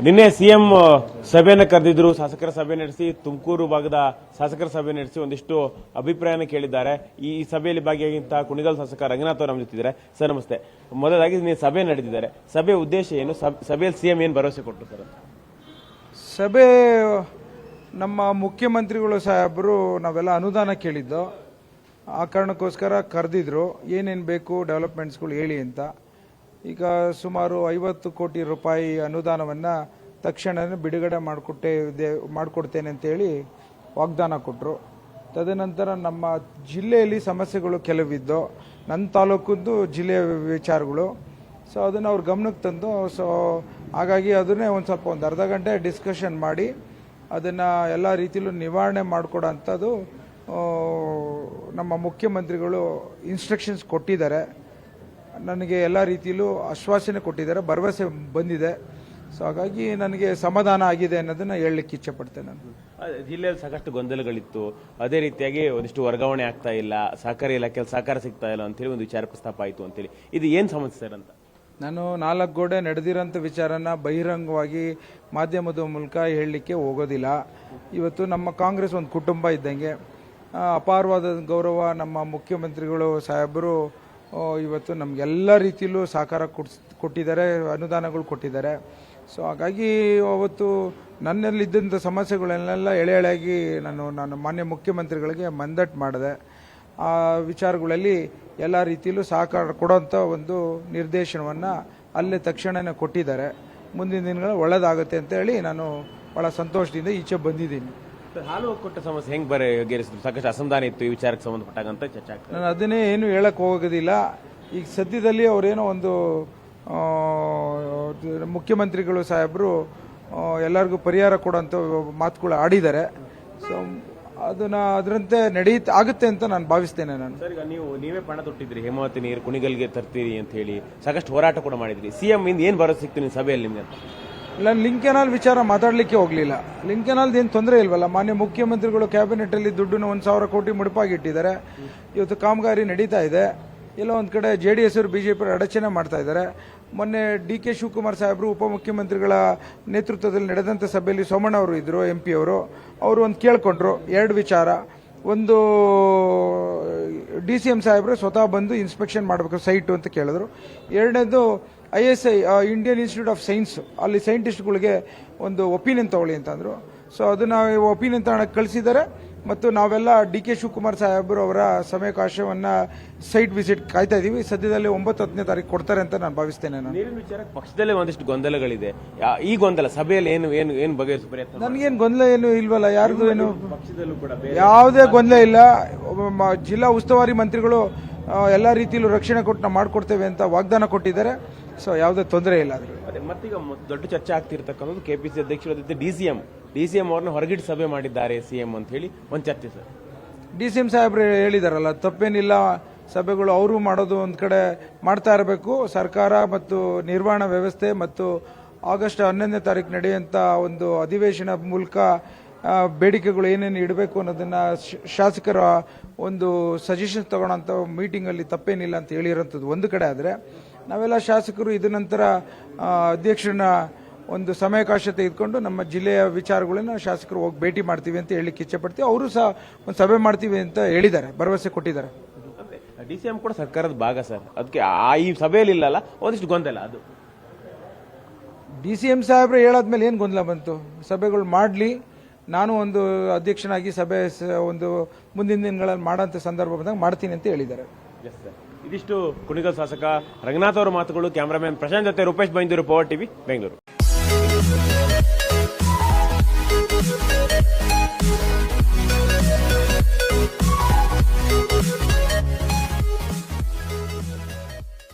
ನಿನ್ನೆ ಸಿಎಂ ಸಭೆಯನ್ನು ಕರೆದಿದ್ರು, ಶಾಸಕರ ಸಭೆ ನಡೆಸಿ ತುಮಕೂರು ಭಾಗದ ಶಾಸಕರ ಸಭೆ ನಡೆಸಿ ಒಂದಿಷ್ಟು ಅಭಿಪ್ರಾಯನ ಕೇಳಿದ್ದಾರೆ. ಈ ಸಭೆಯಲ್ಲಿ ಭಾಗಿಯಾಗಿದ್ದ ಕುಣಿಗಲ್ ಶಾಸಕ ರಂಗನಾಥ್ ಅವರು ನಮ್ಮ ಜೊತೆದ್ದಾರೆ. ಸರ್ ನಮಸ್ತೆ. ಮೊದಲಾಗಿ ನೀವು ಸಭೆ ನಡೆದಿದ್ದಾರೆ, ಸಭೆ ಉದ್ದೇಶ ಏನು? ಸಭೆಯಲ್ಲಿ ಸಿಎಂ ಏನು ಭರವಸೆ ಕೊಟ್ಟರು ಸರ್? ಸಭೆ ನಮ್ಮ ಮುಖ್ಯಮಂತ್ರಿಗಳು ಸಾಹೇಬರು ನಾವೆಲ್ಲ ಅನುದಾನ ಕೇಳಿದ್ದು, ಆ ಕಾರಣಕ್ಕೋಸ್ಕರ ಕರೆದಿದ್ರು. ಏನೇನು ಬೇಕು ಡೆವಲಪ್ಮೆಂಟ್ಸ್ಗಳು ಹೇಳಿ ಅಂತ. ಈಗ ಸುಮಾರು 50 ಕೋಟಿ ರೂಪಾಯಿ ಅನುದಾನವನ್ನು ತಕ್ಷಣ ಬಿಡುಗಡೆ ಮಾಡಿಕೊಡ್ತೇನೆ ಅಂತೇಳಿ ವಾಗ್ದಾನ ಕೊಟ್ಟರು. ತದನಂತರ ನಮ್ಮ ಜಿಲ್ಲೆಯಲ್ಲಿ ಸಮಸ್ಯೆಗಳು ಕೆಲವಿದ್ದು, ನನ್ನ ತಾಲೂಕದ್ದು ಜಿಲ್ಲೆಯ ವಿಚಾರಗಳು, ಸೊ ಅದನ್ನು ಅವ್ರ ಗಮನಕ್ಕೆ ತಂದು, ಸೊ ಹಾಗಾಗಿ ಅದನ್ನೇ ಒಂದು ಅರ್ಧ ಗಂಟೆ ಡಿಸ್ಕಷನ್ ಮಾಡಿ ಅದನ್ನು ಎಲ್ಲ ರೀತಿಯಲ್ಲೂ ನಿವಾರಣೆ ಮಾಡಿಕೊಡೋ ಅಂಥದ್ದು ನಮ್ಮ ಮುಖ್ಯಮಂತ್ರಿಗಳು ಇನ್ಸ್ಟ್ರಕ್ಷನ್ಸ್ ಕೊಟ್ಟಿದ್ದಾರೆ. ನನಗೆ ಎಲ್ಲ ರೀತಿಯಲ್ಲೂ ಆಶ್ವಾಸನೆ ಕೊಟ್ಟಿದ್ದಾರೆ, ಭರವಸೆ ಬಂದಿದೆ. ಸೊ ಹಾಗಾಗಿ ನನಗೆ ಸಮಾಧಾನ ಆಗಿದೆ ಅನ್ನೋದನ್ನ ಹೇಳಲಿಕ್ಕೆ ಇಚ್ಛೆ ಪಡ್ತೇನೆ. ನಾನು ಜಿಲ್ಲೆಯಲ್ಲಿ ಸಾಕಷ್ಟು ಗೊಂದಲಗಳಿತ್ತು, ಅದೇ ರೀತಿಯಾಗಿ ಒಂದಿಷ್ಟು ವರ್ಗಾವಣೆ ಆಗ್ತಾ ಇಲ್ಲ, ಸಹಕಾರಿ ಇಲಾಖೆಯಲ್ಲಿ ಸಹಕಾರ ಸಿಗ್ತಾ ಇಲ್ಲ ಅಂತೇಳಿ ಒಂದು ವಿಚಾರ ಪ್ರಸ್ತಾಪ ಆಯಿತು ಅಂತೇಳಿ. ಇದು ಏನು ಸಮಸ್ಯೆ ಸರ್ ಅಂತ? ನಾನು 4 ಗೋಡೆ ನಡೆದಿರೋಂಥ ವಿಚಾರನ ಬಹಿರಂಗವಾಗಿ ಮಾಧ್ಯಮದ ಮೂಲಕ ಹೇಳಲಿಕ್ಕೆ ಹೋಗೋದಿಲ್ಲ. ಇವತ್ತು ನಮ್ಮ ಕಾಂಗ್ರೆಸ್ ಒಂದು ಕುಟುಂಬ ಇದ್ದಂಗೆ, ಅಪಾರವಾದ ಗೌರವ ನಮ್ಮ ಮುಖ್ಯಮಂತ್ರಿಗಳು ಸಾಹೇಬರು ಇವತ್ತು ನಮಗೆಲ್ಲ ರೀತಿಯಲ್ಲೂ ಸಹಕಾರ ಕೊಟ್ಟಿದ್ದಾರೆ, ಅನುದಾನಗಳು ಕೊಟ್ಟಿದ್ದಾರೆ. ಸೊ ಹಾಗಾಗಿ ಅವತ್ತು ನನ್ನಲ್ಲಿದ್ದಂಥ ಸಮಸ್ಯೆಗಳನ್ನೆಲ್ಲ ಎಳೆಯಾಗಿ ನಾನು ಮಾನ್ಯ ಮುಖ್ಯಮಂತ್ರಿಗಳಿಗೆ ಮಂದಟ್ಟು ಮಾಡಿದೆ. ಆ ವಿಚಾರಗಳಲ್ಲಿ ಎಲ್ಲ ರೀತಿಯಲ್ಲೂ ಸಹಕಾರ ಕೊಡೋಂಥ ಒಂದು ನಿರ್ದೇಶನವನ್ನು ಅಲ್ಲೇ ತಕ್ಷಣವೇ ಕೊಟ್ಟಿದ್ದಾರೆ. ಮುಂದಿನ ದಿನಗಳು ಒಳ್ಳೆಯದಾಗುತ್ತೆ ಅಂತೇಳಿ ನಾನು ಭಾಳ ಸಂತೋಷದಿಂದ ಈಚೆ ಬಂದಿದ್ದೀನಿ. ಹಾಲು ಒಕ್ಕೂಟ ಸಮಸ್ಯೆ ಹೆಂಗೆ ಬಗೆಹರಿಸಿದ್ರು? ಸಾಕಷ್ಟು ಅಸಮಾಧಾನ ಇತ್ತು ಈ ವಿಚಾರಕ್ಕೆ ಸಂಬಂಧಪಟ್ಟಾಗಂತ ಚರ್ಚೆ ಆಗ್ತದೆ. ನಾನು ಅದನ್ನೇ ಏನು ಹೇಳಕ್ಕೆ ಹೋಗೋದಿಲ್ಲ. ಈಗ ಸದ್ಯದಲ್ಲಿ ಅವರೇನೋ ಒಂದು ಮುಖ್ಯಮಂತ್ರಿಗಳು ಸಾಹೇಬರು ಎಲ್ಲರಿಗೂ ಪರಿಹಾರ ಕೊಡೋಂಥ ಮಾತುಗಳು ಆಡಿದ್ದಾರೆ. ಸೊ ಅದರಂತೆ ಆಗುತ್ತೆ ಅಂತ ನಾನು ಭಾವಿಸ್ತೇನೆ. ನಾನು ಸರ್, ಈಗ ನೀವೇ ಪಣ ತೊಟ್ಟಿದ್ರಿ, ಹೇಮಾವತಿ ನೀರು ಕುಣಿಗಲ್ಗೆ ತರ್ತೀರಿ ಅಂತ ಹೇಳಿ ಸಾಕಷ್ಟು ಹೋರಾಟ ಕೂಡ ಮಾಡಿದ್ರಿ. ಸಿಎಂ ಇಂದ ಏನು ಭರವಸೆ ಸಿಕ್ತು ನಿಮ್ಮ ಸಭೆಯಲ್ಲಿ ನಿಮ್ಗೆ ಅಂತ? ನಾನು ಲಿಂಕ್ ಕೆನಾಲ್ ವಿಚಾರ ಮಾತಾಡಲಿಕ್ಕೆ ಹೋಗಲಿಲ್ಲ. ಲಿಂಕ್ ಕೆನಾಲ್ದು ಏನು ತೊಂದರೆ ಇಲ್ವಲ್ಲ. ಮಾನ್ಯ ಮುಖ್ಯಮಂತ್ರಿಗಳು ಕ್ಯಾಬಿನೆಟಲ್ಲಿ ದುಡ್ಡನ್ನು 1,000 ಕೋಟಿ ಮುಡುಪಾಗಿಟ್ಟಿದ್ದಾರೆ. ಇವತ್ತು ಕಾಮಗಾರಿ ನಡೀತಾ ಇದೆ. ಎಲ್ಲ ಒಂದು ಕಡೆ JDS ಅವರು BJP ಅಡಚಣೆ ಮಾಡ್ತಾ ಇದ್ದಾರೆ. ಮೊನ್ನೆ DK ಶಿವಕುಮಾರ್ ಸಾಹೇಬರು ಉಪಮುಖ್ಯಮಂತ್ರಿಗಳ ನೇತೃತ್ವದಲ್ಲಿ ನಡೆದಂಥ ಸಭೆಯಲ್ಲಿ ಸೋಮಣ್ಣ ಅವರು ಇದ್ದರು, MP ಅವರು ಒಂದು ಕೇಳ್ಕೊಂಡ್ರು 2 ವಿಚಾರ. ಒಂದು DCM ಸಾಹೇಬರು ಸ್ವತಃ ಬಂದು ಇನ್ಸ್ಪೆಕ್ಷನ್ ಮಾಡಬೇಕು ಸೈಟು ಅಂತ ಕೇಳಿದ್ರು. ಎರಡನೇದು ISI Indian institute of science, ಅಲ್ಲಿ ಸೈಂಟಿಸ್ಟ್ಗಳಿಗೆ ಒಂದು ಒಪಿನಿಯನ್ ತಗೊಳ್ಳಿ ಅಂತಂದರು. ಸೊ ಅದನ್ನು ಒಪಿನಿಯನ್ ತಗೊಳಕ್ಕೆ ಕಳಿಸಿದ್ದಾರೆ. ಮತ್ತು ನಾವೆಲ್ಲ DK ಶಿವಕುಮಾರ್ ಸಾಹೇಬರು ಅವರ ಸಮಯಾವಕಾಶವನ್ನು ಸೈಟ್ ವಿಸಿಟ್ ಕಾಯ್ತಾ ಇದ್ದೀವಿ. ಸದ್ಯದಲ್ಲಿ 9-10ನೇ ತಾರೀಕು ಕೊಡ್ತಾರೆ ಅಂತ ನಾನು ಭಾವಿಸ್ತೇನೆ. ನೀರಿನ ವಿಚಾರಕ್ಕೆ ಪಕ್ಷದಲ್ಲೇ ಒಂದಿಷ್ಟು ಗೊಂದಲಗಳಿದೆ. ಈ ಗೊಂದಲ ಸಭೆಯಲ್ಲಿ ಏನು ಬಗೆಹರಿಸುವ ಪ್ರಯತ್ನ? ನನಗೇನು ಗೊಂದಲ ಏನು ಇಲ್ವಲ್ಲ, ಯಾರ್ದು ಏನು ಪಕ್ಷದಲ್ಲೂ ಕೂಡ ಯಾವುದೇ ಗೊಂದಲ ಇಲ್ಲ. ಜಿಲ್ಲಾ ಉಸ್ತುವಾರಿ ಮಂತ್ರಿಗಳು ಎಲ್ಲ ರೀತಿಯಲ್ಲೂ ರಕ್ಷಣೆ ಕೊಟ್ಟು ನಾವು ಮಾಡಿಕೊಡ್ತೇವೆ ಅಂತ ವಾಗ್ದಾನ ಕೊಟ್ಟಿದ್ದಾರೆ. ಸೊ ಯಾವುದೇ ತೊಂದರೆ ಇಲ್ಲ. ಮತ್ತೀಗ ದೊಡ್ಡ ಚರ್ಚೆ ಆಗ್ತಿರ್ತಕ್ಕಂಥದ್ದು KPC ಅಧ್ಯಕ್ಷರ ಜೊತೆ DCM ಅವ್ರನ್ನ ಹೊರಗಿಟ್ಟು ಸಭೆ ಮಾಡಿದ್ದಾರೆ ಸಿಎಂ ಅಂತ ಹೇಳಿ ಒಂದು ಚರ್ಚೆ ಸರ್. DCM ಸಾಹೇಬ್ರು ಹೇಳಿದಾರಲ್ಲ, ತಪ್ಪೇನಿಲ್ಲ. ಸಭೆಗಳು ಅವರು ಮಾಡೋದು ಒಂದು ಕಡೆ ಮಾಡ್ತಾ ಇರಬೇಕು. ಸರ್ಕಾರ ಮತ್ತು ನಿರ್ವಹಣಾ ವ್ಯವಸ್ಥೆ ಮತ್ತು ಆಗಸ್ಟ್ 11ನೇ ತಾರೀಕು ನಡೆಯುವಂಥ ಒಂದು ಅಧಿವೇಶನ ಮೂಲಕ ಬೇಡಿಕೆಗಳು ಏನೇನು ಇಡಬೇಕು ಅನ್ನೋದನ್ನ ಶಾಸಕರ ಒಂದು ಸಜೆಷನ್ಸ್ ತಗೊಳ್ಳೋಂಥ ಮೀಟಿಂಗಲ್ಲಿ ತಪ್ಪೇನಿಲ್ಲ ಅಂತ ಹೇಳಿರೋಂಥದ್ದು ಒಂದು ಕಡೆ. ಆದರೆ ನಾವೆಲ್ಲ ಶಾಸಕರು ಇದ ನಂತರ ಅಧ್ಯಕ್ಷರನ್ನ ಒಂದು ಸಮಯಾವಕಾಶ ತೆಗೆದುಕೊಂಡು ನಮ್ಮ ಜಿಲ್ಲೆಯ ವಿಚಾರಗಳನ್ನ ಶಾಸಕರು ಹೋಗಿ ಭೇಟಿ ಮಾಡ್ತೀವಿ ಅಂತ ಹೇಳಲಿಕ್ಕೆ ಇಚ್ಛೆ ಪಡ್ತೀವಿ. ಅವರು ಸಹ ಒಂದು ಸಭೆ ಮಾಡ್ತೀವಿ ಅಂತ ಹೇಳಿದ್ದಾರೆ, ಭರವಸೆ ಕೊಟ್ಟಿದ್ದಾರೆ. DCM ಕೂಡ ಸರ್ಕಾರದ ಭಾಗ ಸರ್, ಅದಕ್ಕೆ ಈ ಸಭೆಯಲ್ಲಿ ಇಲ್ಲಲ್ಲ, ಒಂದಿಷ್ಟು ಗೊಂದಲ. ಅದು DCM ಸಾಹೇಬ್ರೆ ಹೇಳಾದ್ಮೇಲೆ ಏನು ಗೊಂದಲ ಬಂತು? ಸಭೆಗಳು ಮಾಡಲಿ, ನಾನು ಒಂದು ಅಧ್ಯಕ್ಷನಾಗಿ ಸಭೆ ಒಂದು ಮುಂದಿನ ದಿನಗಳಲ್ಲಿ ಮಾಡೋಂಥ ಸಂದರ್ಭ ಬಂದಾಗ ಮಾಡ್ತೀನಿ ಅಂತ ಹೇಳಿದ್ದಾರೆ. ಇದಿಷ್ಟು ಕುಣಿಗಲ್ ಶಾಸಕ ರಂಗನಾಥ್ ಅವರ ಮಾತುಗಳು. ಕ್ಯಾಮರಾಮನ್ ಪ್ರಶಾಂತ್ ಜೊತೆ ರೂಪೇಶ್ ಬೈಂದೂರು, ಪವರ್ TV, ಬೆಂಗಳೂರು.